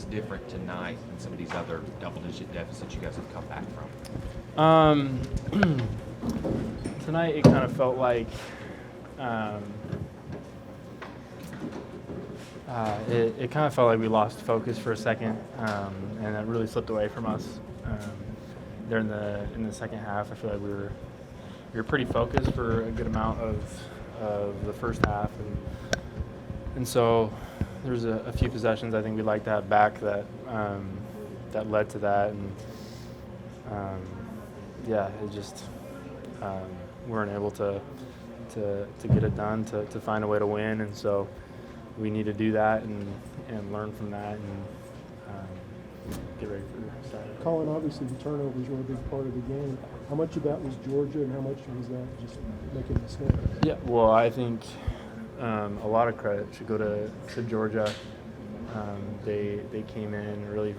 different tonight than some of these other double-digit deficits you guys have come back from? Tonight it kind of felt like it kind of felt like we lost focus for a second, and it really slipped away from us. There in the second half, I feel like we were pretty focused for a good amount of the first half, and so there's a few possessions I think we'd like to have back that led to that, and it just we weren't able to get it done, to find a way to win, and so we need to do that and learn from that and get ready for Saturday. Collin, obviously the turnovers were a big part of the game. How much of that was Georgia and how much was that just making mistakes? Yeah, well, I think a lot of credit should go to Georgia. They came in really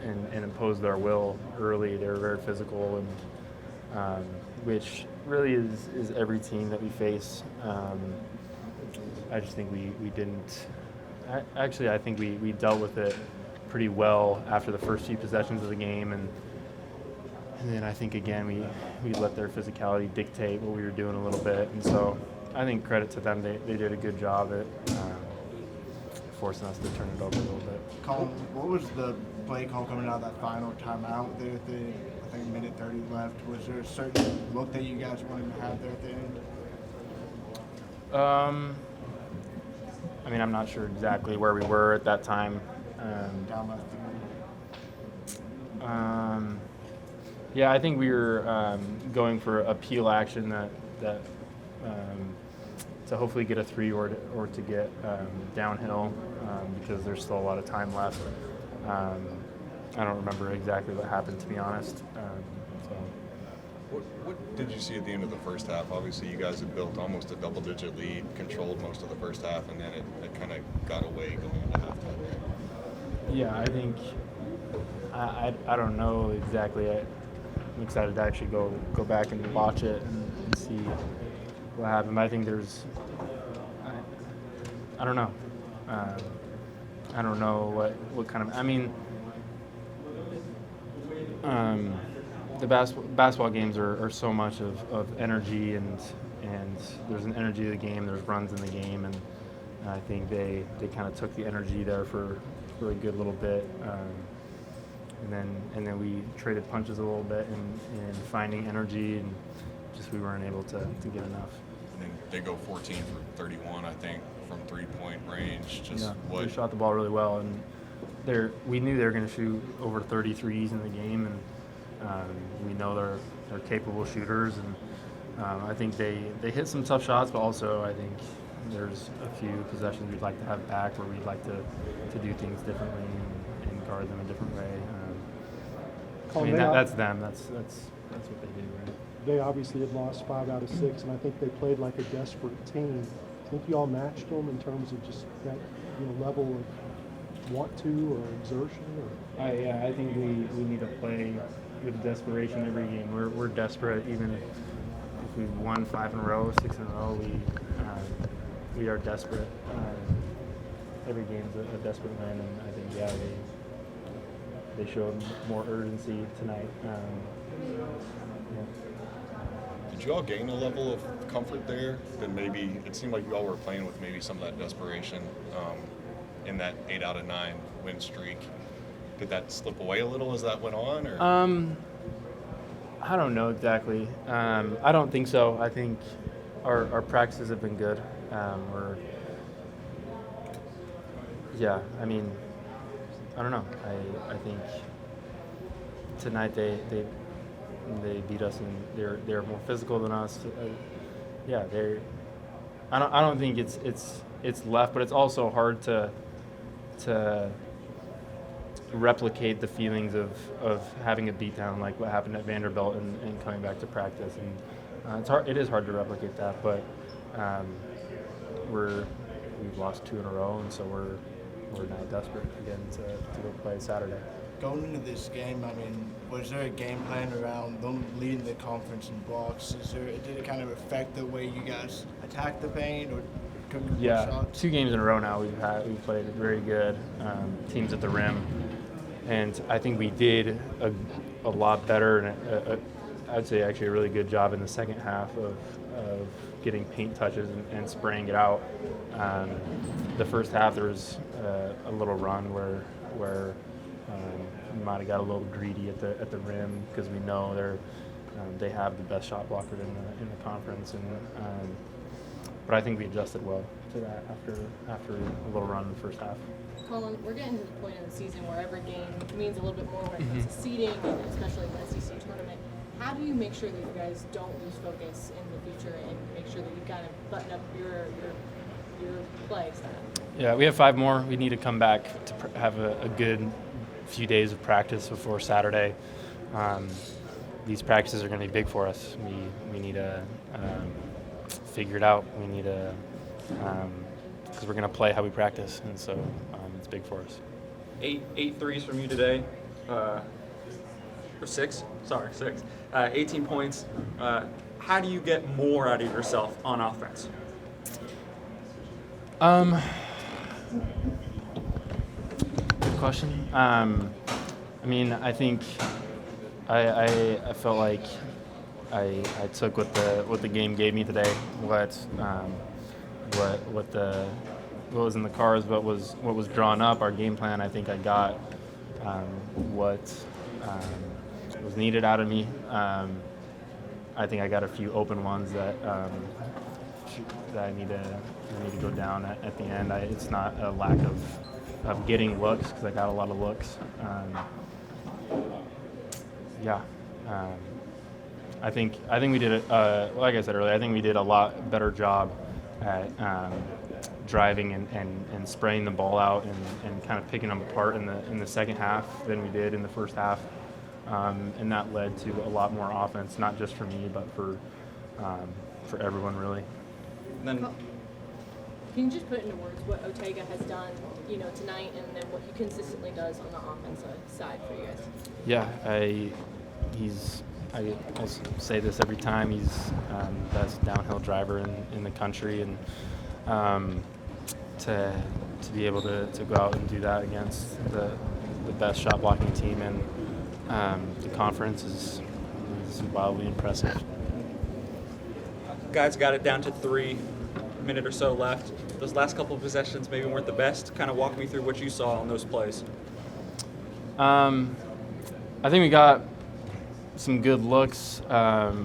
and imposed their will early. They were very physical, and which really is every team that we face. I just think we didn't. Actually, I think we dealt with it pretty well after the first few possessions of the game, and then I think again we let their physicality dictate what we were doing a little bit, and so I think credit to them. They did a good job at forcing us to turn it over a little bit. Collin, what was the play call coming out of that final timeout there at the, I think, minute 30 left? Was there a certain look that you guys wanted to have there at the end? I mean, I'm not sure exactly where we were at that time. Down left. Yeah, I think we were going for a peel action that to hopefully get a 3 or to get downhill because there's still a lot of time left. I don't remember exactly what happened, to be honest. What did you see at the end of the first half? Obviously, you guys had built almost a double-digit lead, controlled most of the first half, and then it kind of got away going into halftime. Yeah, I think I don't know exactly. I'm excited to actually go back and watch it and see what happened. But I think there's I don't know. I don't know what kind of. I mean, the basketball games are so much of energy and there's an energy to the game. There's runs in the game, and I think they kind of took the energy there for a good little bit, and then we traded punches a little bit in finding energy, and just we weren't able to get enough. And then they go 14 for 31, I think, from 3-point range. They shot the ball really well, and we knew they were going to shoot over 33s in the game, and we know they're capable shooters, and I think they hit some tough shots, but also I think there's a few possessions we'd like to have back where we'd like to do things differently and guard them a different way. I mean, that's them. That's what they do, right? They obviously had lost 5 out of 6, and I think they played like a desperate team. I think you all matched them in terms of just that level of want to or exertion. I think we need to play with desperation every game. We're desperate, even if we've won 5 in a row, 6 in a row. We are desperate. Every game's a desperate win, and I think they showed more urgency tonight. Did you all gain a level of comfort there? Then maybe it seemed like you all were playing with maybe some of that desperation in that 8 out of 9 win streak. Did that slip away a little as that went on, or? I don't know exactly. I don't think so. I think our practices have been good. I mean, I don't know. I think tonight they beat us, and they're more physical than us. I don't think it's left, but it's also hard to replicate the feelings of having a beatdown like what happened at Vanderbilt and coming back to practice, and it is hard to replicate that, but we've lost 2 in a row, and so we're now desperate again to go play Saturday. Going into this game, I mean, was there a game plan around them leading the conference in blocks? Did it kind of affect the way you guys attacked the paint or took shots? 2 games in a row now we've played very good teams at the rim, And I think we did a lot better, and I'd say actually a really good job in the second half of getting paint touches and spraying it out. The first half there was a little run where we might have got a little greedy at the rim because we know they have the best shot blocker in the conference, but I think we adjusted well to that after a little run in the first half. Collin, we're getting to the point in the season where every game means a little bit more when it comes to seeding, and especially in the SEC tournament. How do you make sure that you guys don't lose focus in the future and make sure that you kind of button up your play style? Yeah, we have 5 more. We need to come back to have a good few days of practice before Saturday. These practices are going to be big for us. We need to figure it out. We need to because we're going to play how we practice, and so it's big for us. Eight threes from you today, or 6. Sorry, 6. 18 points. How do you get more out of yourself on offense? Good question. I mean, I think I felt like I took what the game gave me today. What was in the cards, what was drawn up, our game plan. I think I got what was needed out of me. I think I got a few open ones that I need to go down at the end. It's not a lack of getting looks because I got a lot of looks. I think we did like I said earlier. I think we did a lot better job at driving and spraying the ball out and kind of picking them apart in the second half than we did in the first half. And that led to a lot more offense, not just for me, but for everyone, really. And then, can you just put into words what Otega has done, tonight, and then what he consistently does on the offensive side for you guys? Yeah, I'll say this every time. He's the best downhill driver in the country, and to be able to go out and do that against the best shot blocking team in the conference is wildly impressive. guys got it down to 3 minute or so left. Those last couple of possessions maybe weren't the best. Kind of walk me through what you saw on those plays. I think we got some good looks.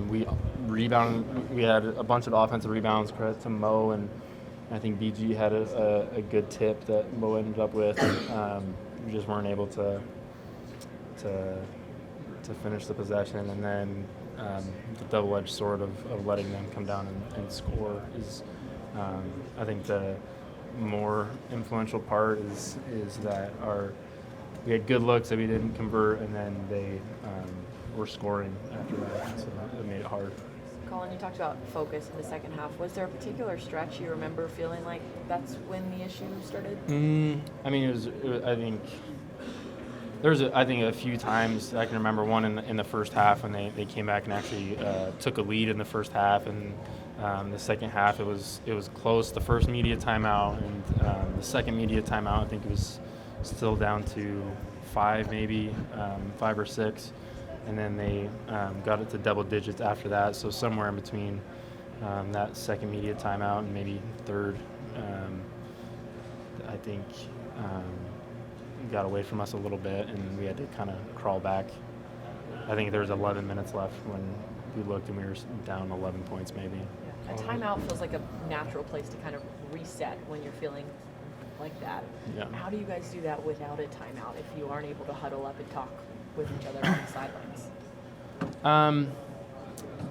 We rebounded. We had a bunch of offensive rebounds, credit to Mo, and I think BG had a good tip that Mo ended up with. We just weren't able to finish the possession, and then the double-edged sword of letting them come down and score is, I think, the more influential part is that we had good looks that we didn't convert, and then they were scoring after that, so it made it hard. Collin, you talked about focus in the second half. Was there a particular stretch you remember feeling like that's when the issue started? I mean, it was I think there was a few times I can remember. One in the first half when they came back and actually took a lead in the first half, and the second half it was close. The first media timeout and the second media timeout, I think it was still down to 5 maybe, 5 or 6. And then they got it to double digits after that. So somewhere in between that second media timeout and maybe third, I think got away from us a little bit, and we had to kind of crawl back. I think there was 11 minutes left when we looked, and we were down 11 points maybe. A timeout feels like a natural place to kind of reset when you're feeling like that. Yeah. How do you guys do that without a timeout if you aren't able to huddle up and talk with each other on the sidelines?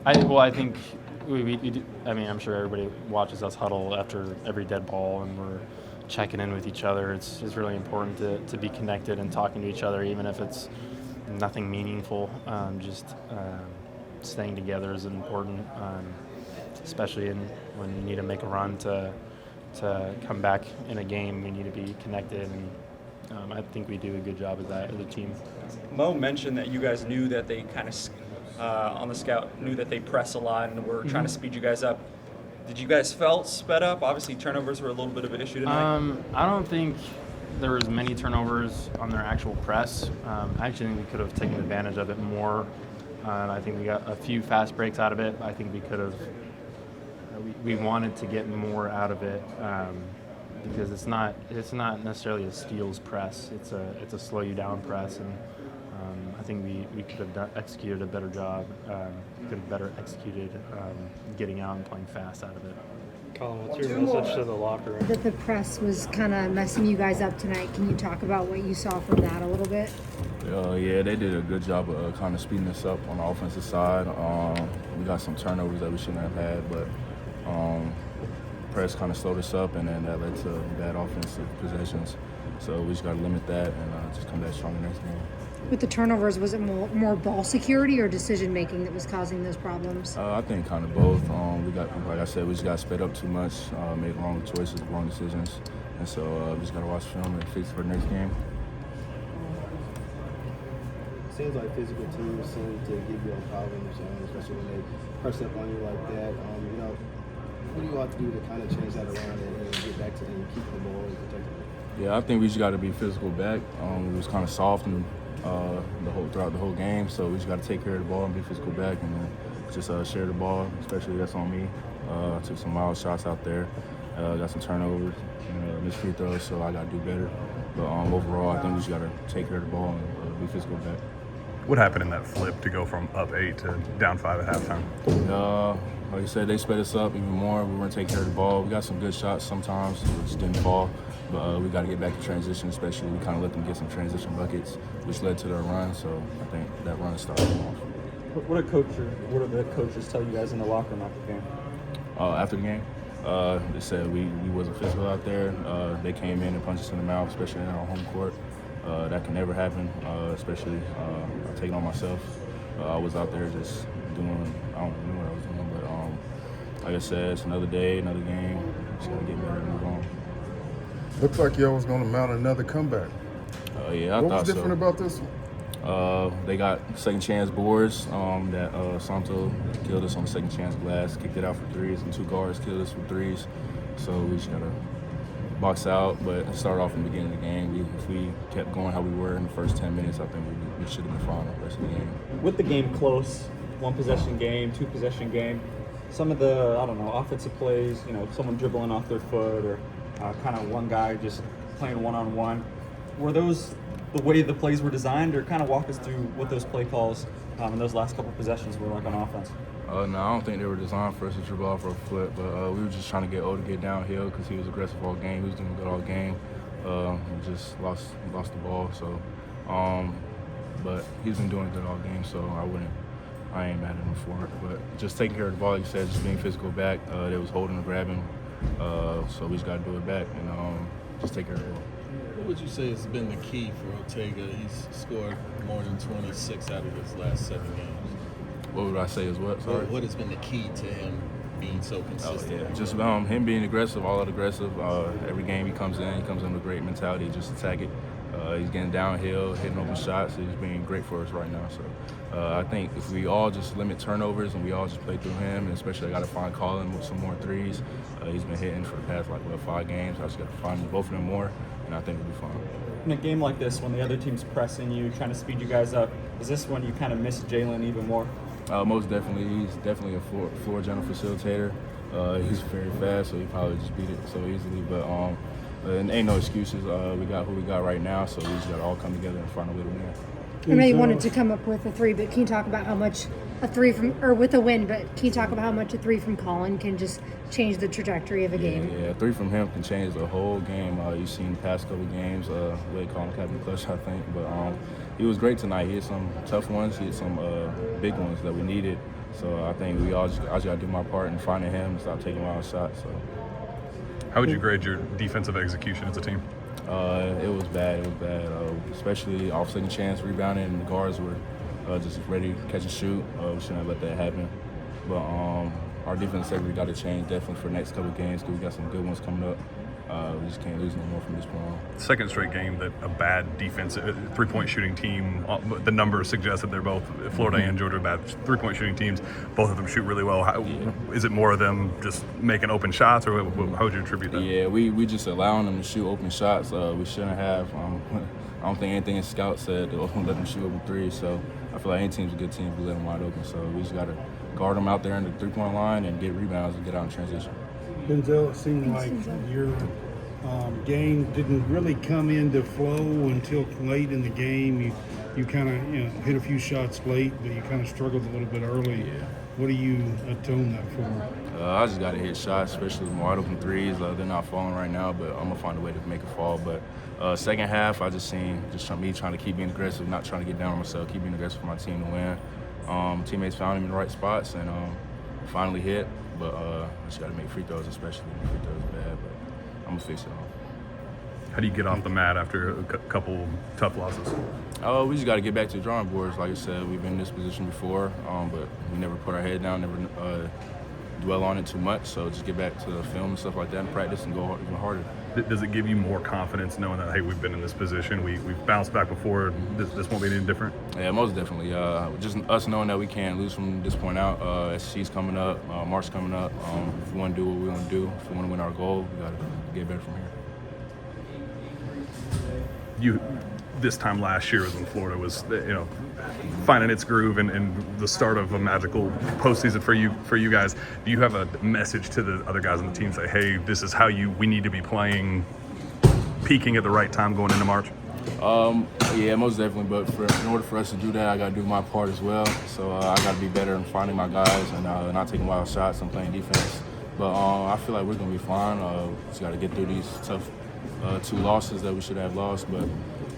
I think we do, I mean, I'm sure everybody watches us huddle after every dead ball, and we're checking in with each other. It's really important to be connected and talking to each other, even if it's nothing meaningful. Staying together is important, especially when you need to make a run to come back in a game. We need to be connected, and I think we do a good job of that as a team. Mo mentioned that you guys knew that they kind of, on the scout, knew that they press a lot and were trying to speed you guys up. Did you guys felt sped up? Obviously, turnovers were a little bit of an issue tonight. I don't think there was many turnovers on their actual press. I actually think we could have taken advantage of it more. I think we got a few fast breaks out of it. I think we could have. We wanted to get more out of it because it's not necessarily a steals press. It's a slow you down press, and I think we could have executed a better job. Could have better executed getting out and playing fast out of it. Collin, what's your message to the locker room? That the press was kind of messing you guys up tonight. Can you talk about what you saw from that a little bit? Yeah, they did a good job of kind of speeding us up on the offensive side. We got some turnovers that we shouldn't have had, but press kind of slowed us up, and then that led to bad offensive possessions. So we just got to limit that and just come back stronger next game. With the turnovers, was it more ball security or decision making that was causing those problems? I think kind of both. We got, like I said, we just got sped up too much, made wrong choices, wrong decisions, and so we just got to watch film and fix it for the next game. Seems like physical teams seem to give you problems, especially when they press up on you like that. What do you have to do to kind of change that around and get back to and keep the ball and protect it? Yeah, I think we just got to be physical back. We was kind of soft and throughout the whole game, so we just got to take care of the ball and be physical back, and then just share the ball. Especially that's on me. I took some wild shots out there, got some turnovers, missed free throws, so I got to do better. But overall, I think we just got to take care of the ball and be physical back. What happened in that flip to go from up 8 to down 5 at halftime? Like I said, they sped us up even more. We weren't taking care of the ball. We got some good shots sometimes, which didn't fall. But we got to get back to transition, especially we kind of let them get some transition buckets, which led to their run. So I think that run started them off. What did the coaches tell you guys in the locker room after the game? After the game, they said we wasn't physical out there. They came in and punched us in the mouth, especially in our home court. That can never happen, especially I take it on myself. I was out there just doing, I don't know what I was doing, but like I said, it's another day, another game. Just got to get better and move on. Looked like y'all was going to mount another comeback. Yeah, I what thought was different about this one? They got second chance boards that Santo killed us on the second chance glass, kicked it out for threes, and 2 guards killed us for threes. So we just got to box out, but start off in the beginning of the game. If we kept going how we were in the first 10 minutes, I think we should have been fine the rest of the game. With the game close, 1-possession game, 2-possession game, some of the, offensive plays, someone dribbling off their foot or kind of one guy just playing one-on-one, were those the way the plays were designed, or kind of walk us through what those play calls in those last couple possessions were like on offense? No, I don't think they were designed for us to dribble off our foot, but we were just trying to get O to get downhill because he was aggressive all game. He was doing good all game. We just lost the ball. So, but he's been doing good all game, so I ain't mad at him for it. But just taking care of the ball, like you said, just being physical back. They was holding and grabbing, so we just got to do it back and just take care of the ball. What would you say has been the key for Ortega? He's scored more than 26 out of his last 7 games. What would I say is what? Sorry. What has been the key to him being so consistent? Yeah. Just him being aggressive, all out aggressive. Every game he comes in with a great mentality, just attack it. He's getting downhill, hitting open shots. He's being great for us right now. So I think if we all just limit turnovers and we all just play through him, and especially I got to find Collin with some more threes. He's been hitting for the past 5 games. I just got to find both of them more, and I think we'll be fine. In a game like this, when the other team's pressing you, trying to speed you guys up, is this when you kind of miss Jalen even more? Most definitely. He's definitely a floor general facilitator. He's very fast, so he probably just beat it so easily. But and ain't no excuses. We got who we got right now, so we just got to all come together and find a way to win. I know you wanted to come up with a 3, but can you talk about how much a 3 from, or with a win, but can you talk about how much a 3 from Collin can just change the trajectory of a game? Yeah, 3 from him can change the whole game. You've seen the past couple games, they call him Captain Clutch, I think. But he was great tonight. He had some tough ones. He had some big ones that we needed. So I think I just got to do my part in finding him and stop taking wild shots. So. How would you grade your defensive execution as a team? It was bad. Especially off second chance rebounding, and the guards were just ready to catch and shoot. We shouldn't have let that happen. But our defense secondary got to change definitely for the next couple of games because we got some good ones coming up. we just can't lose no more from this point on. Second straight game that a bad defense, three-point shooting team. The numbers suggest that they're both Florida and Georgia bad three-point shooting teams. Both of them shoot really well. Is it more of them just making open shots, or how would you attribute that? Yeah, we just allowing them to shoot open shots. We shouldn't have. I don't think anything in scout said to let them shoot open threes. So I feel like any team's a good team if we let them wide open. So we just got to guard them out there in the three-point line and get rebounds and get out in transition. Denzel, it seemed like your game didn't really come into flow until late in the game. You kind of hit a few shots late, but you kind of struggled a little bit early. Yeah. What do you atone that for? I just got to hit shots, especially with wide open threes. They're not falling right now, but I'm gonna find a way to make it fall. But second half, I just seen me trying to keep being aggressive, not trying to get down on myself, keep being aggressive for my team to win. Teammates found him in the right spots and finally hit. But I just got to make free throws, especially when free throws are bad. But I'm gonna fix it all. How do you get off the mat after a couple tough losses? We just got to get back to the drawing boards. Like I said, we've been in this position before, but we never put our head down, never dwell on it too much. So just get back to the film and stuff like that and practice and go even harder. Does it give you more confidence knowing that, hey, we've been in this position, we've bounced back before, this won't be any different? Yeah, most definitely. Just us knowing that we can't lose from this point out. SC's coming up, March coming up. If we want to do what we want to do, if we want to win our goal, we got to get better from here. This time last year was when Florida was, finding its groove and the start of a magical postseason for you guys. Do you have a message to the other guys on the team? Say, hey, this is how we need to be playing, peaking at the right time going into March. Yeah, most definitely. But in order for us to do that, I got to do my part as well. So I got to be better in finding my guys and not taking wild shots and playing defense. But I feel like we're gonna be fine. Just got to get through these tough 2 losses that we should have lost. But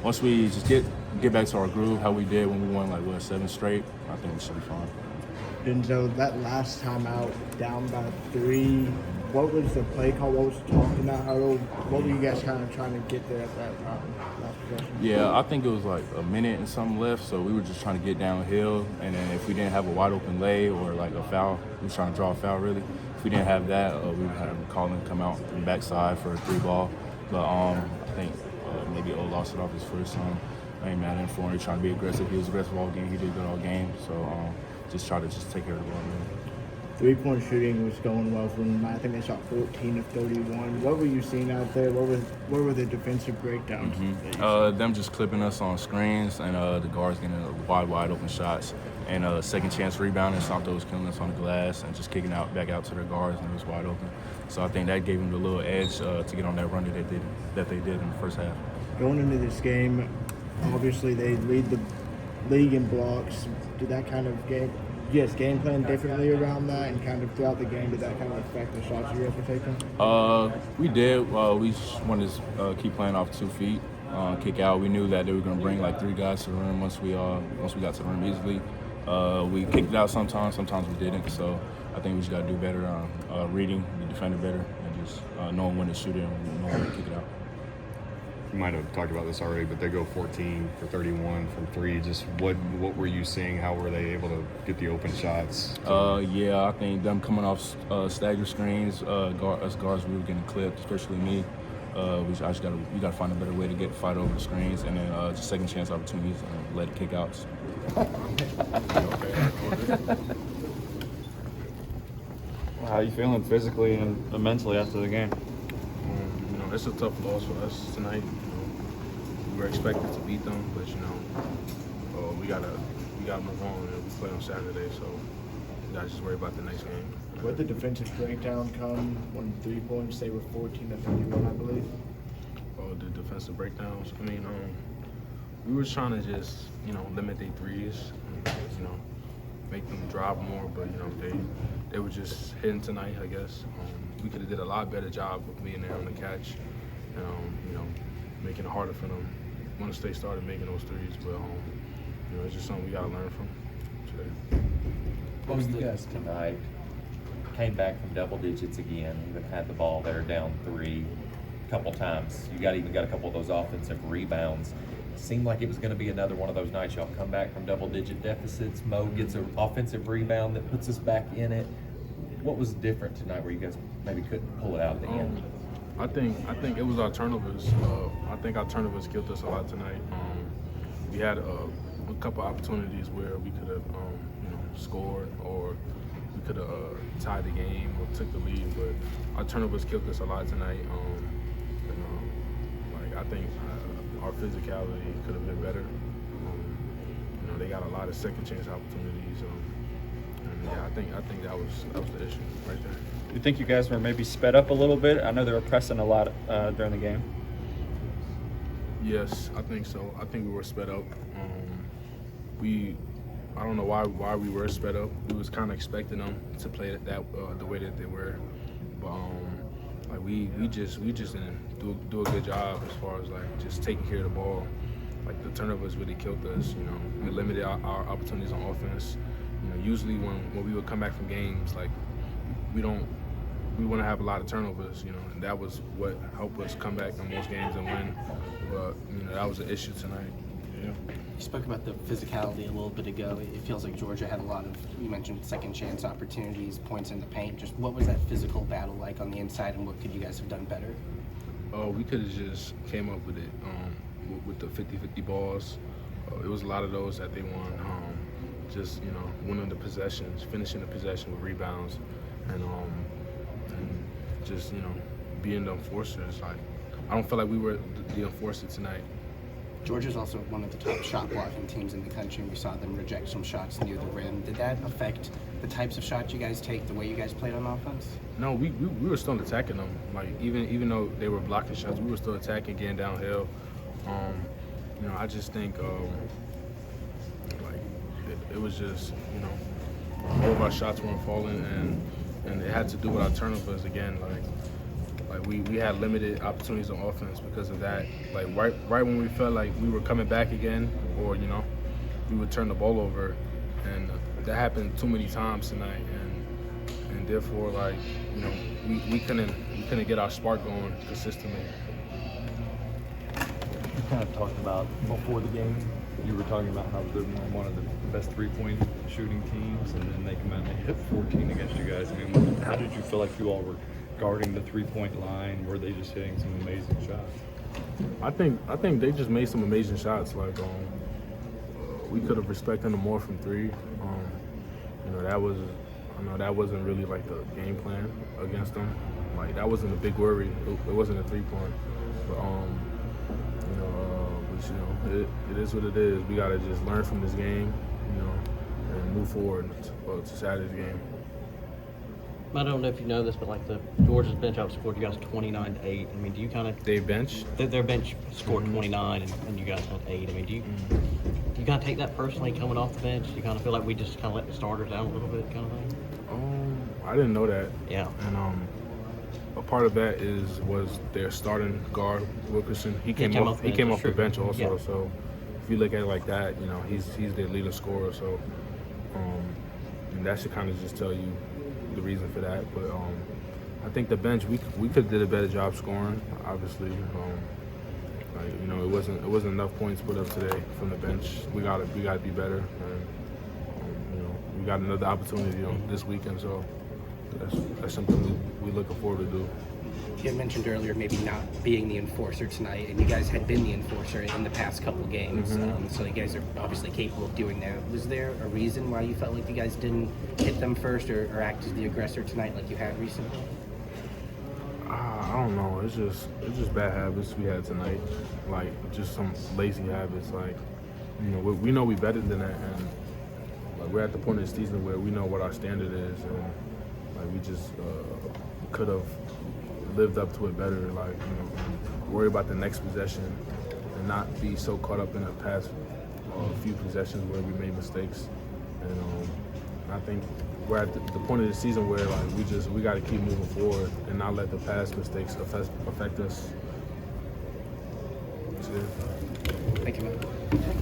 once we just get back to our groove, how we did when we won 7 straight, I think we should be fine. Denzel, that last time out, down by 3, what was the play call? What was the talk in that huddle? What were you guys kind of trying to get there at that last possession? Yeah, I think it was like a minute and something left, so we were just trying to get downhill. And then if we didn't have a wide open lay or like a foul, we were trying to draw a foul really. If we didn't have that, we would have Collin come out from the backside for a 3-ball. But I think maybe O lost it off his foot. So I ain't mad at him for him. He's trying to be aggressive. He was aggressive all game. He did good all game. So just try to take care of the ball. Really. 3-point shooting was going well for them. I think they shot 14 of 31. What were you seeing out there? What were the defensive breakdowns? Them just clipping us on screens and the guards getting wide open shots and second chance rebounding. Santo was killing us on the glass and just kicking back out to their guards and it was wide open. So I think that gave them the little edge to get on that run that they did in the first half. Going into this game, obviously they lead the league in blocks. Did that kind of game plan differently around that, and kind of throughout the game, did that kind of affect the shots you guys were taking? We did. We wanted to keep playing off 2 feet, kick out. We knew that they were going to bring like 3 guys to the rim once we got to the rim easily. We kicked it out sometimes we didn't. So I think we just got to do better on reading the defender better and just knowing when to shoot it and knowing when to kick it out. You might have talked about this already, but they go 14 for 31 from 3. Just what were you seeing? How were they able to get the open shots? Yeah, I think them coming off stagger screens, us guards, we were getting clipped, especially me. We got to find a better way to get fight over the screens, and then just second chance opportunities and let it kick outs. How are you feeling physically and mentally after the game? It's a tough loss for us tonight. We were expected to beat them, but we gotta move on. We play on Saturday, so we gotta just worry about the next game. Where the defensive breakdown come when 3 points? They were 14 to 31, I believe. Oh, the defensive breakdowns. We were trying to just limit their threes, and, make them drop more, but they were just hitting tonight, I guess. We could have did a lot better job of being there on the catch, and making it harder for them once they started making those threes. But it's just something we got to learn from today. Most of you guys tonight came back from double digits again. Even had the ball there down 3 a couple times. You even got a couple of those offensive rebounds. Seemed like it was going to be another one of those nights y'all come back from double-digit deficits. Mo gets an offensive rebound that puts us back in it. What was different tonight where you guys maybe couldn't pull it out at the end? I think it was our turnovers. I think our turnovers killed us a lot tonight. We had a couple opportunities where we could have, scored, or we could have tied the game or took the lead. But our turnovers killed us a lot tonight. I think our physicality could have been better. They got a lot of second chance opportunities. I think that was the issue right there. You think you guys were maybe sped up a little bit? I know they were pressing a lot during the game. Yes, I think so. I think we were sped up. I don't know why we were sped up. We was kind of expecting them to play it the way that they were, but we just didn't do a good job as far as just taking care of the ball. The turnovers really killed us. We limited our opportunities on offense. Usually when we would come back from games, we want to have a lot of turnovers. And that was what helped us come back in most games and win. But that was an issue tonight. Yeah. You spoke about the physicality a little bit ago. It feels like Georgia had a lot of, you mentioned second chance opportunities, points in the paint. Just what was that physical battle like on the inside, and what could you guys have done better? Oh, we could have just came up with it with the 50-50 balls. It was a lot of those that they won. Just winning the possessions, finishing the possession with rebounds, and just being the enforcers. I don't feel like we were the enforcer tonight. Georgia's also one of the top shot blocking teams in the country. We saw them reject some shots near the rim. Did that affect the types of shots you guys take, the way you guys played on offense? No, we were still attacking them. Even though they were blocking shots, we were still attacking, getting downhill. I just think it was just all of our shots weren't falling, and it had to do with our turnovers again. We had limited opportunities on offense because of that. Right when we felt like we were coming back again, or we would turn the ball over, and that happened too many times tonight, and therefore we couldn't get our spark going consistently. You kind of talked about before the game, you were talking about how they're one of the best three-point shooting teams, and then they come out and they hit 14 against you guys. I mean, how did you feel like you all were guarding the three-point line? Were they just hitting some amazing shots? I think they just made some amazing shots. We could have respected them more from three. That wasn't really the game plan against them. That wasn't a big worry. It wasn't a three-point. But it is what it is. We gotta just learn from this game, and move forward to Saturday's game. I don't know if you know this, but the Georgia's bench outscored you guys 29-8. I mean, do you kind of their bench scored 29 and you guys had 8? I mean, do you kind of take that personally coming off the bench? Do you kind of feel like we just kind of let the starters down a little bit, kind of thing? I didn't know that. Yeah. And a part of that was their starting guard Wilkerson. He came off the bench also. Yeah. So if you look at it like that, he's their leading scorer. So and that should kind of just tell you the reason for that. But I think the bench we could have did a better job scoring. Obviously, it wasn't enough points put up today from the bench. We gotta be better. And, we got another opportunity this weekend. So that's something we're looking forward to do. You had mentioned earlier maybe not being the enforcer tonight, and you guys had been the enforcer in the past couple games, so you guys are obviously capable of doing that. Was there a reason why you felt like you guys didn't hit them first or act as the aggressor tonight like you had recently? I don't know. It's just bad habits we had tonight, just some lazy habits. We know we better than that, and we're at the point of the season where we know what our standard is, and we just could have lived up to it better, worry about the next possession and not be so caught up in the past few possessions where we made mistakes. And I think we're at the point of the season where we got to keep moving forward and not let the past mistakes affect us. Thank you, man.